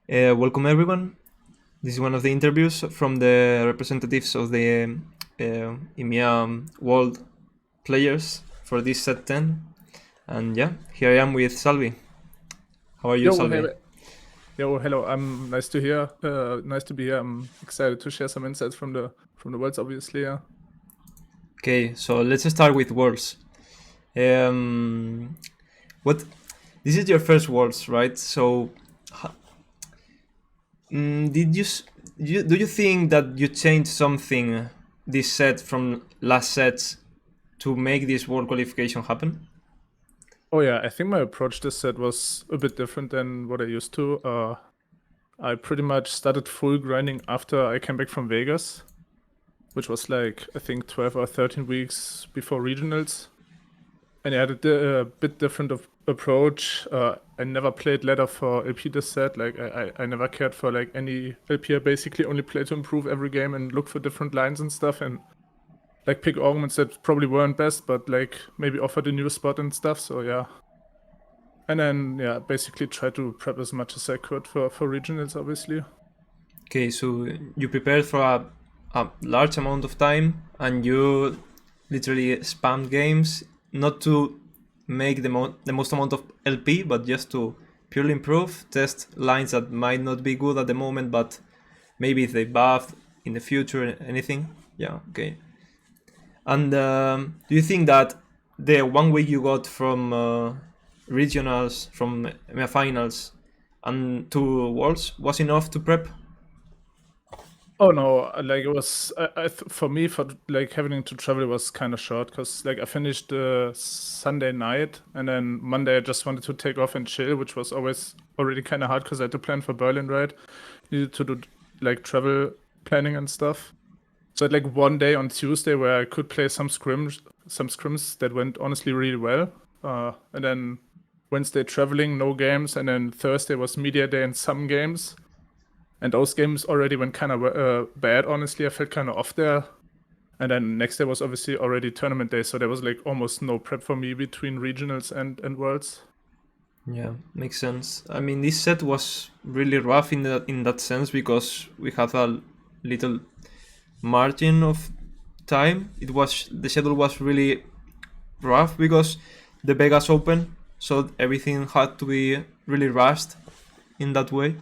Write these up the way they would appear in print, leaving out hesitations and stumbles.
Welcome everyone. This is one of the interviews from the representatives of the EMEA World players for this set 10. And yeah, here I am with Salvi. How are you, Yo, hey, Salvi? hello. I'm nice to hear. Nice to be here. I'm excited to share some insights from the worlds, obviously. Yeah. Okay, so let's start with Worlds. What? This is your first Worlds, right? So, did do you think that you changed something this set from last sets to make this World qualification happen? Oh yeah, I think my approach this set was a bit different than what I used to. I pretty much started full grinding after I came back from Vegas, which was like I think 12 or 13 weeks before regionals. And I had a bit different approach. I never played ladder for LP this set. Like I never cared for like any LP. I basically only play to improve every game and look for different lines and stuff and like pick arguments that probably weren't best, but like maybe offered a new spot and stuff. So yeah. And then yeah, basically try to prep as much as I could for regionals, obviously. Okay, so you prepared for a large amount of time and you literally spammed games not to make the most amount of LP, but just to purely improve, test lines that might not be good at the moment, but maybe if they buff in the future, anything. Yeah, okay. And do you think that the 1 week you got from regionals, from EMEA finals, and to Worlds was enough to prep? Oh no, like it was for me for like having to travel was kind of short because like I finished Sunday night and then Monday I just wanted to take off and chill, which was always already kind of hard because I had to plan for Berlin, right? Needed to do like travel planning and stuff. So I had like one day on Tuesday where I could play some scrims that went honestly really well, and then Wednesday traveling, no games, and then Thursday was media day and some games. And those games already went kind of bad, honestly. I felt kind of off there. And then next day was obviously already tournament day, so there was like almost no prep for me between regionals and worlds. Yeah, makes sense. I mean, this set was really rough in that sense because we had a little margin of time. The schedule was really rough because the Vegas Open, so everything had to be really rushed in that way.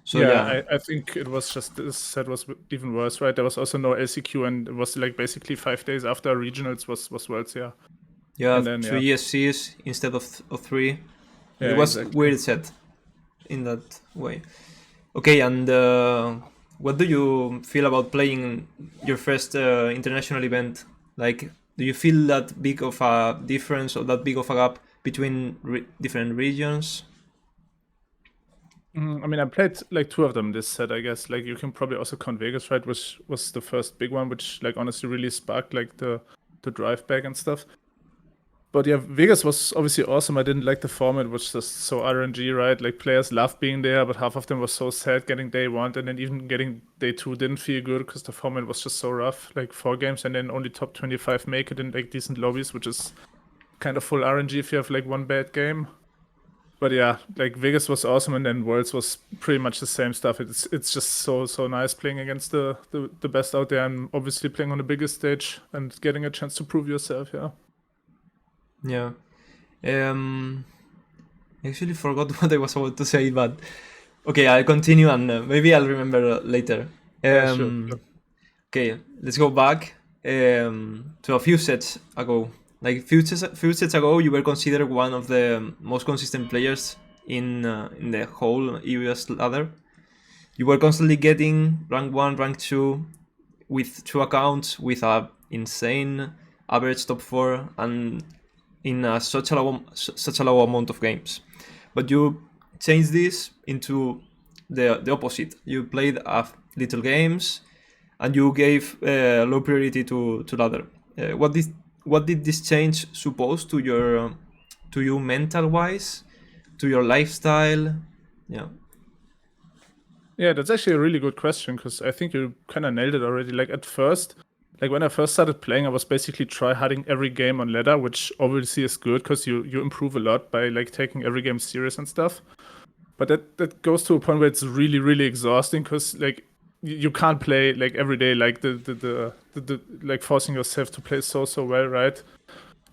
So yeah, Yeah, I think it was just this set was even worse, right? There was also no LCQ, and it was like basically 5 days after regionals was worlds, yeah. you And have then three ESCs instead of three. yeah, It was exactly. weird set in that way. Okay, and what do you feel about playing your first international event? Like, do you feel that big of a difference or that big of a gap between different regions? I mean, I played like two of them this set, I guess. Like you can probably also count Vegas, right? Which was the first big one, which like honestly really sparked like the drive back and stuff. But yeah, Vegas was obviously awesome. I didn't like the format, which was so RNG, right? Like players loved being there, but half of them was so sad getting day one, and then even getting day two didn't feel good because the format was just so rough. Like 4 games, and then only top 25 make it in like decent lobbies, which is kind of full RNG if you have like one bad game. But yeah, like Vegas was awesome, and then Worlds was pretty much the same stuff. It's just so nice playing against the best out there, and obviously playing on the biggest stage and getting a chance to prove yourself. Yeah. Yeah. I actually forgot what I was about to say, but okay, I'll continue and maybe I'll remember later. Yeah, sure. Okay, let's go back to a few sets ago. Like few sets ago, you were considered one of the most consistent players in the whole US ladder. You were constantly getting rank one, rank two, with two accounts, with a insane average top four, and in such a low amount of games. But you changed this into the opposite. You played a little games and you gave low priority to ladder. What did this change suppose to you mental wise, to your lifestyle? Yeah. Yeah, that's actually a really good question because I think you kind of nailed it already. Like at first, like when I first started playing, I was basically try harding every game on ladder, which obviously is good because you improve a lot by like taking every game serious and stuff. But that goes to a point where it's really, really exhausting because like you can't play like every day, like the like forcing yourself to play so well, right?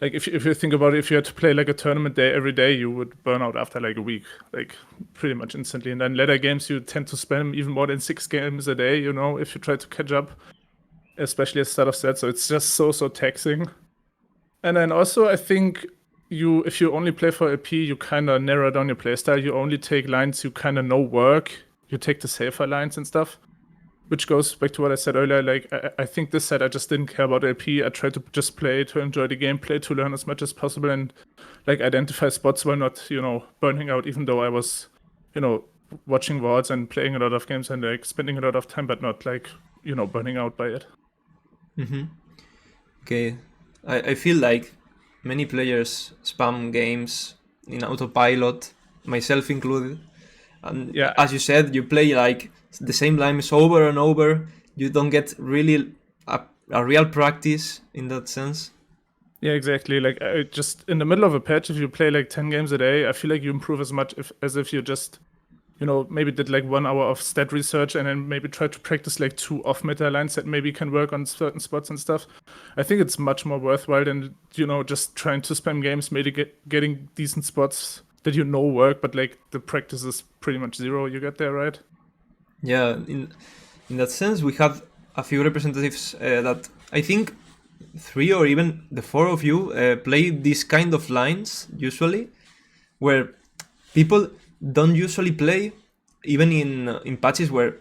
Like if you think about it, if you had to play like a tournament day every day, you would burn out after like a week, like pretty much instantly. And then later games, you tend to spend even more than 6 games a day, you know, if you try to catch up, especially at the start of set. So it's just so taxing. And then also, I think if you only play for LP, you kind of narrow down your playstyle. You only take lines you kind of know work. You take the safer lines and stuff, which goes back to what I said earlier. Like, I think this set I just didn't care about LP. I tried to just play to enjoy the gameplay, to learn as much as possible, and like identify spots while not, you know, burning out. Even though I was, you know, watching VODs and playing a lot of games and like spending a lot of time, but not like, you know, burning out by it. Okay, I feel like many players spam games in autopilot, myself included. And Yeah. as you said, you play like the same lines over and over. You don't get really a real practice in that sense. Yeah, exactly. Like just in the middle of a patch, if you play like 10 games a day, I feel like you improve as much as if you just, you know, maybe did like 1 hour of stat research and then maybe try to practice like 2 off-meta lines that maybe can work on certain spots and stuff. I think it's much more worthwhile than, you know, just trying to spam games, maybe getting decent spots that you know work, but like the practice is pretty much zero you get there, right? Yeah, in that sense, we have a few representatives that I think 3 or even the 4 of you play these kind of lines usually, where people don't usually play, even in patches where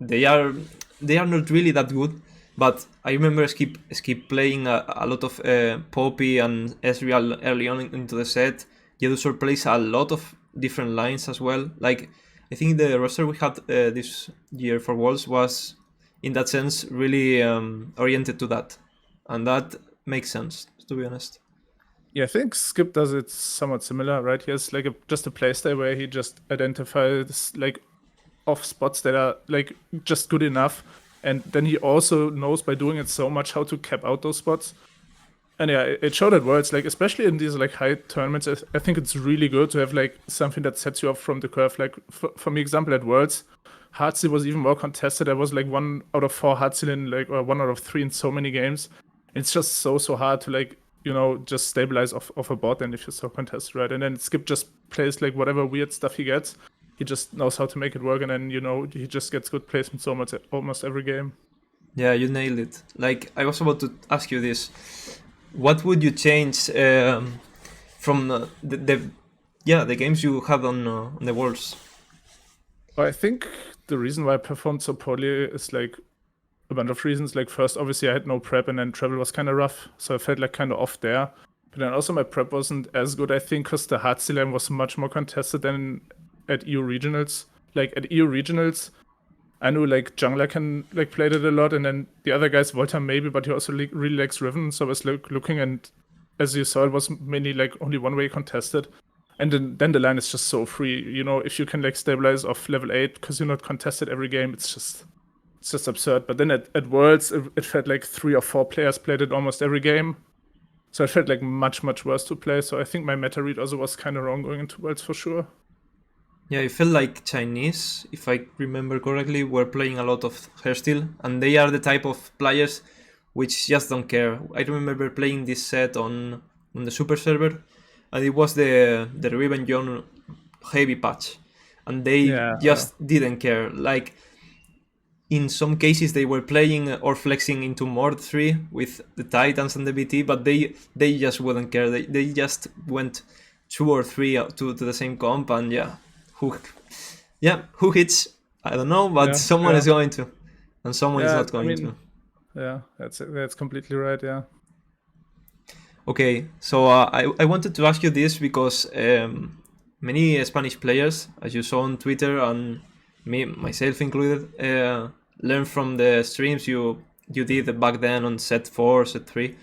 they are not really that good. But I remember skip playing a lot of Poppy and Ezreal early on into the set. Jedusor plays a lot of different lines as well. Like, I think the roster we had this year for Worlds was, in that sense, really oriented to that. And that makes sense, to be honest. Yeah, I think Skip does it somewhat similar, right? He has like just a playstyle where he just identifies like off spots that are like just good enough, and then he also knows by doing it so much how to cap out those spots. And yeah, it showed at Worlds, like especially in these like high tournaments. I think it's really good to have like something that sets you off from the curve. Like for me, example at Worlds, Heartsea was even more contested. I was like 1 out of 4 Heartsea in like, or 1 out of 3 in so many games. It's just so hard to like, you know, just stabilize off a bot and if you're so contested, right? And then Skip just plays like whatever weird stuff he gets. He just knows how to make it work, and then, you know, he just gets good placement so much almost every game. Yeah, you nailed it. Like, I was about to ask you this. What would you change from the games you had on the Worlds? I think the reason why I performed so poorly is like a bunch of reasons. Like first, obviously I had no prep, and then travel was kind of rough, so I felt like kind of off there. But then also my prep wasn't as good, I think, because the Heartsea lane was much more contested than at EU regionals. Like at EU regionals, I knew like jungler can like played it a lot, and then the other guys Volta maybe, but he also really likes Riven. So I was looking, and as you saw, it was mainly like only one way contested. And then the line is just so free. You know, if you can like stabilize off level 8 because you're not contested every game, it's just absurd. But then at Worlds, it felt like 3 or 4 players played it almost every game. So it felt like much worse to play. So I think my meta read also was kind of wrong going into Worlds for sure. Yeah, I felt like Chinese, if I remember correctly, were playing a lot of hairstyle, and they are the type of players which just don't care. I remember playing this set on the Super server, and it was the Riven John heavy patch, and they didn't care. Like, in some cases they were playing or flexing into Mord 3 with the Titans and the BT, but they just wouldn't care. They just went 2 or 3 to the same comp, and who hits? I don't know, but someone is going to, and someone is not going to. Yeah, that's completely right. Yeah. Okay, so I wanted to ask you this because many Spanish players, as you saw on Twitter, and myself included, learn from the streams you did back then on set 4, set 3.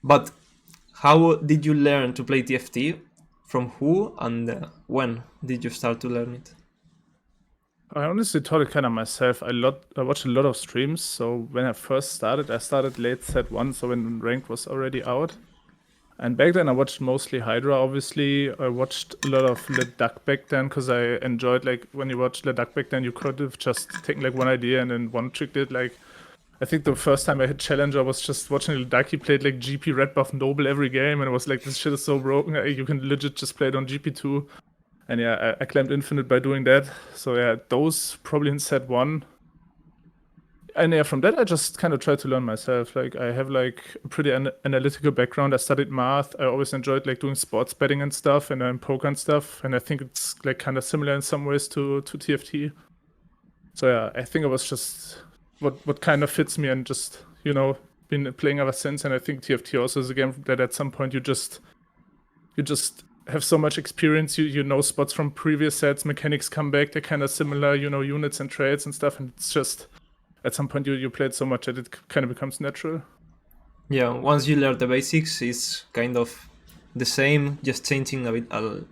But how did you learn to play TFT? From who and when did you start to learn it? I honestly taught it kind of myself. I watched a lot of streams. So when I first started, I started late set 1, so when ranked was already out. And back then I watched mostly Hydra, obviously. I watched a lot of Le Duc back then because I enjoyed, like, when you watched Le Duc back then, you could have just taken like one idea and then one tricked it. Like, I think the first time I hit Challenger was just watching Le Duc. He played like GP Red Buff Noble every game, and it was like, this shit is so broken. You can legit just play it on GP2. And yeah, I claimed Infinite by doing that. So yeah, those probably in set 1. And yeah, from that I just kind of tried to learn myself. Like, I have like a pretty analytical background. I studied math. I always enjoyed like doing sports betting and stuff, and poker and stuff. And I think it's like kind of similar in some ways to TFT. So yeah, I think it was just what kind of fits me, and just, you know, been playing ever since. And I think TFT also is a game that at some point you just have so much experience. You know spots from previous sets, mechanics come back, they're kind of similar, you know, units and trades and stuff, and it's just at some point you played so much that it kind of becomes natural. Yeah, once you learn the basics, it's kind of the same, just changing a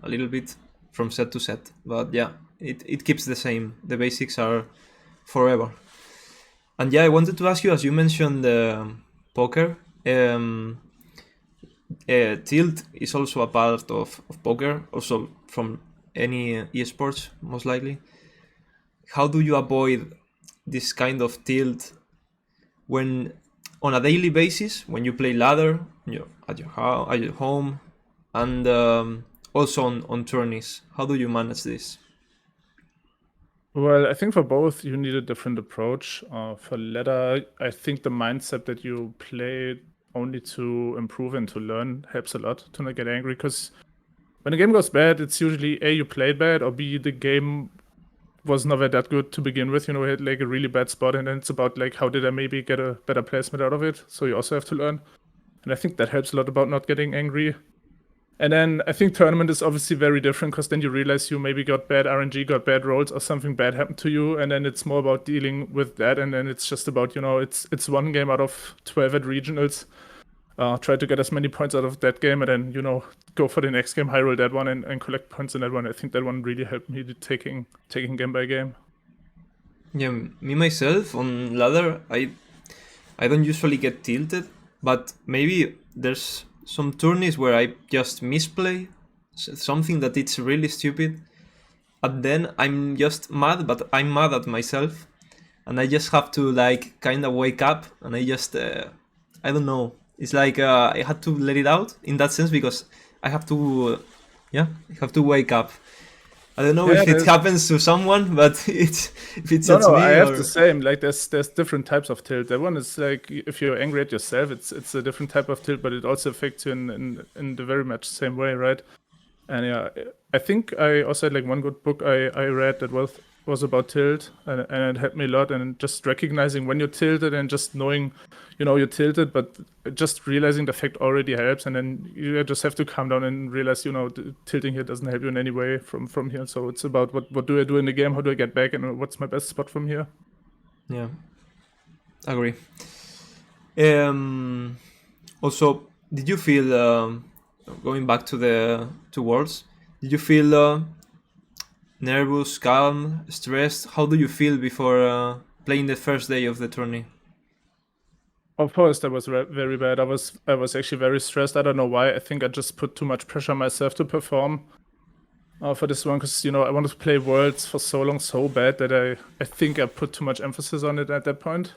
little bit from set to set. But yeah, it keeps the same. The basics are forever. And yeah, I wanted to ask you, as you mentioned poker, tilt is also a part of poker, also from any esports, most likely. How do you avoid this kind of tilt when on a daily basis, when you play ladder, at your home, and also on tourneys? How do you manage this? Well, I think for both you need a different approach. For ladder, I think the mindset that you play only to improve and to learn helps a lot, to not get angry, because when a game goes bad, it's usually A, you played bad, or B, the game was never that good to begin with. You know, it had like a really bad spot, and then it's about like, how did I maybe get a better placement out of it? So you also have to learn. And I think that helps a lot about not getting angry. And then I think tournament is obviously very different, because then you realize you maybe got bad RNG, got bad rolls, or something bad happened to you, and then it's more about dealing with that. And then it's just about, you know, it's one game out of 12 at regionals. Try to get as many points out of that game, and then, you know, go for the next game, high roll that one, and collect points in that one. I think that one really helped me taking game by game. Yeah, me myself on ladder, I don't usually get tilted, but maybe there's some tourneys where I just misplay something that it's really stupid, and then I'm just mad, but I'm mad at myself, and I just have to like kind of wake up, and I just I don't know. It's like I had to let it out in that sense, because I have to I have to wake up. I don't know if it happens to someone, but if it's no, me. I have the same. Like, there's different types of tilt. That one is like, if you're angry at yourself, it's a different type of tilt, but it also affects you in the very much same way, right? And yeah, I think I also had like one good book I read that was about tilt, and it helped me a lot. And just recognizing when you're tilted, and just knowing, you know, you're tilted, but just realizing the fact already helps. And then you just have to calm down and realize, you know, tilting here doesn't help you in any way from here. So it's about what do I do in the game? How do I get back? And what's my best spot from here? Yeah, agree. Also, did you feel going back to the two worlds? Did you feel nervous, calm, stressed? How do you feel before playing the first day of the tourney? Of course, that was very bad. I was actually very stressed. I don't know why. I think I just put too much pressure on myself to perform for this one, because, you know, I wanted to play Worlds for so long, so bad, that I think I put too much emphasis on it at that point.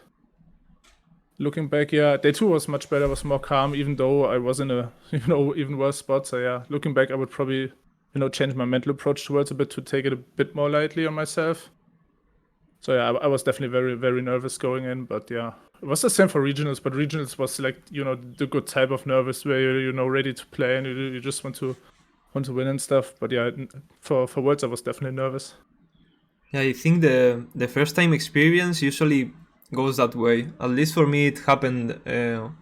Looking back, yeah, day 2 was much better, was more calm, even though I was in a, you know, even worse spot. So yeah, looking back, I would probably, you know, change my mental approach towards a bit, to take it a bit more lightly on myself. So yeah, I was definitely very, very nervous going in, but yeah, it was the same for regionals. But regionals was like, you know, the good type of nervous, where you're, you know, ready to play, and you just want to win and stuff. But yeah, for Worlds, I was definitely nervous. Yeah, I think the first time experience usually goes that way. At least for me, it happened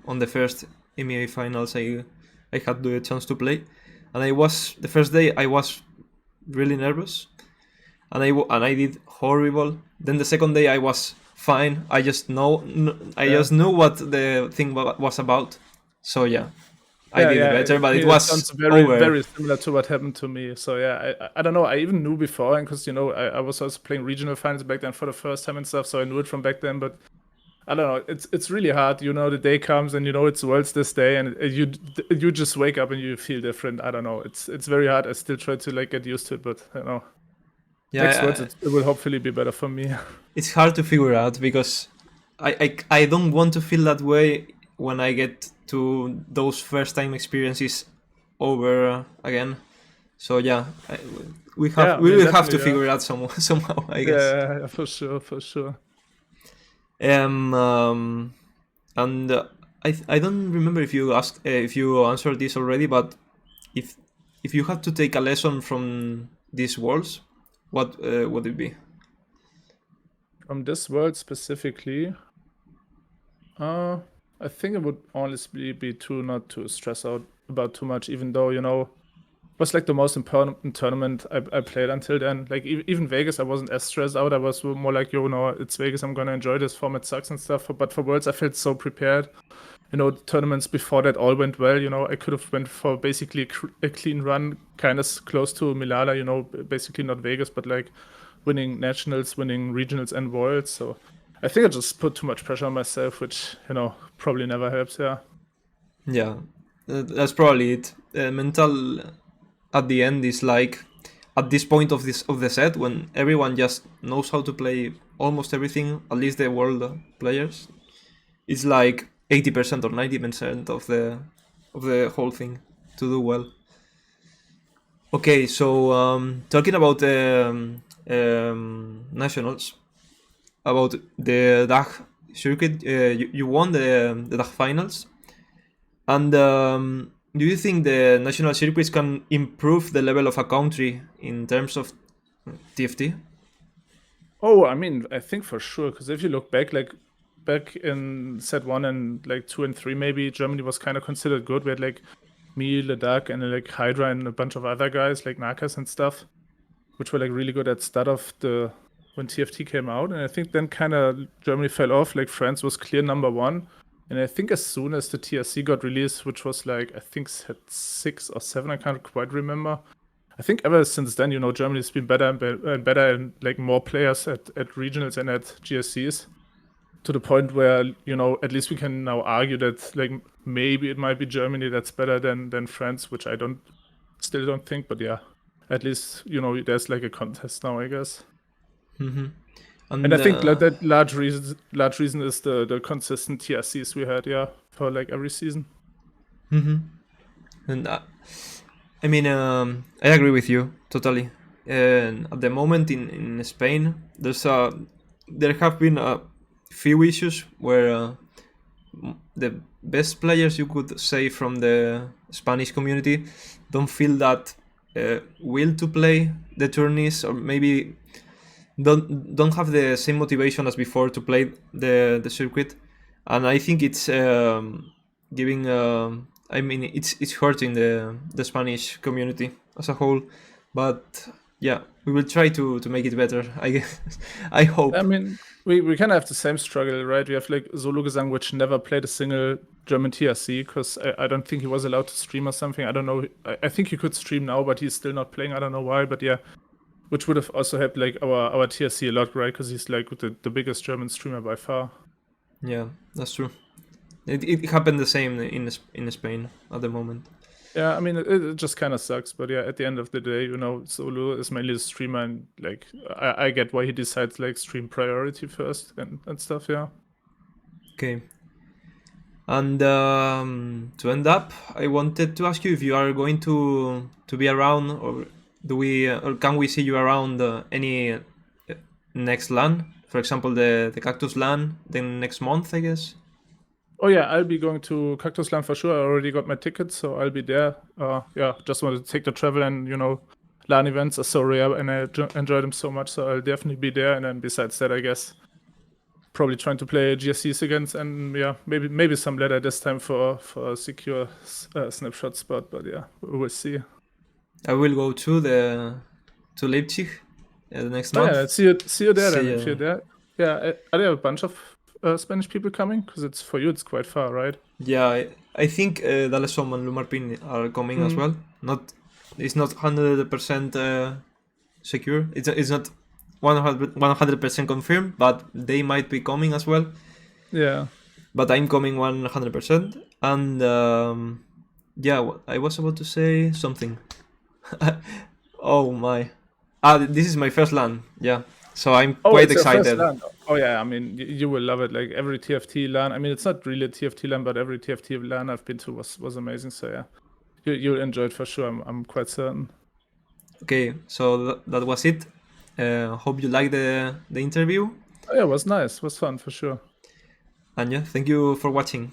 on the first EMEA finals I had the chance to play, and the first day I was really nervous, and I did horrible. Then the second day I was fine. I just just knew what the thing was about. So yeah, I did better, but it was sounds very similar to what happened to me. So yeah, I don't know. I even knew before, because, you know, I was also playing regional finals back then for the first time and stuff, so I knew it from back then. But I don't know. It's really hard. You know, the day comes and you know it's Worlds this day, and you just wake up and you feel different. I don't know. It's very hard. I still try to like get used to it, but you know, next Worlds it will hopefully be better for me. It's hard to figure out because I don't want to feel that way when I get to those first time experiences over again. So yeah, we will have to figure it out somehow. I guess. Yeah, for sure. And I don't remember if you answered this already, but if you had to take a lesson from these worlds, what would it be? From this world specifically, I think it would honestly be not to stress out about too much, even though, you know, it was like the most important tournament I played until then. Like even Vegas, I wasn't as stressed out. I was more like, you know, it's Vegas, I'm gonna enjoy this format, sucks and stuff. But for Worlds, I felt so prepared. You know, the tournaments before that all went well. You know, I could have went for basically a clean run, kind of close to Milala. You know, basically not Vegas, but like winning nationals, winning regionals and Worlds. So I think I just put too much pressure on myself, which, you know, probably never helps. Yeah, that's probably it. Mental at the end is like at this point of the set when everyone just knows how to play almost everything, at least the world players. It's like 80% or 90% of the whole thing to do well. Okay, so talking about the nationals, about the DAG circuit, you won the DAG finals, and do you think the national circuits can improve the level of a country in terms of TFT? Oh, I mean, I think for sure, because if you look back, like back in set 1 and like 2 and 3, maybe Germany was kind of considered good. We had like me, Ledak, and like Hydra and a bunch of other guys like Nakas and stuff, which were like really good at start of when TFT came out. And I think then kind of Germany fell off. Like France was clear number 1. And I think as soon as the TRC got released, which was like, I think set 6 or 7, I can't quite remember. I think ever since then, you know, Germany's been better and better and like more players at regionals and at GSCs, to the point where, you know, at least we can now argue that like maybe it might be Germany that's better than France, which I still don't think, but yeah, at least, you know, there's like a contest now, I guess. Mm-hmm. And I think that large reason is the consistent TRCs we had, for like every season. Mm-hmm. And I mean, I agree with you totally. And at the moment in Spain, there have been a few issues where the best players, you could say, from the Spanish community don't feel that will to play the tourneys, or maybe don't have the same motivation as before to play the circuit, and I think it's giving. I mean, it's hurting the Spanish community as a whole, but yeah, we will try to make it better. I guess. I hope. I mean, we kind of have the same struggle, right? We have like Solo Gesang, which never played a single German TRC because I don't think he was allowed to stream or something. I don't know. I think he could stream now, but he's still not playing. I don't know why, but yeah. Which would have also helped like our TRC a lot, right? Because he's like the biggest German streamer by far. Yeah, that's true. It happened the same in Spain at the moment. Yeah, I mean, it just kind of sucks, but yeah, at the end of the day, you know, Solo is mainly the streamer, and like I get why he decides like stream priority first and stuff. Yeah. Okay. And to end up, I wanted to ask you if you are going to be around, or can we see you around any next LAN? For example, the Cactus LAN, then next month, I guess. Oh yeah, I'll be going to Cactus LAN for sure. I already got my tickets, so I'll be there. Yeah, just wanted to take the travel, and you know, LAN events are so rare, and I enjoy them so much, so I'll definitely be there. And then besides that, I guess probably trying to play GSCs against, and yeah, maybe some ladder this time for a secure snapshot spot. But yeah, we'll see. I will go to Leipzig the next month. Yeah, see you there then. If you're there, yeah. Are there a bunch of Spanish people coming? Because it's for you, it's quite far, right? Yeah, I think Dalesom and Lumarpin are coming as well. It's not 100% secure. It's not 100% confirmed, but they might be coming as well. Yeah. But I'm coming 100%. And yeah, I was about to say something. Oh my. This is my first LAN. Yeah. So I'm Oh, quite it's your first excited. LAN. Oh yeah, I mean you will love it. Like every TFT LAN. I mean it's not really a TFT LAN, but every TFT LAN I've been to was amazing. So yeah, you'll enjoy it for sure. I'm quite certain. Okay, so that was it. Hope you liked the interview. Oh, yeah, it was nice. It was fun for sure. And yeah, thank you for watching.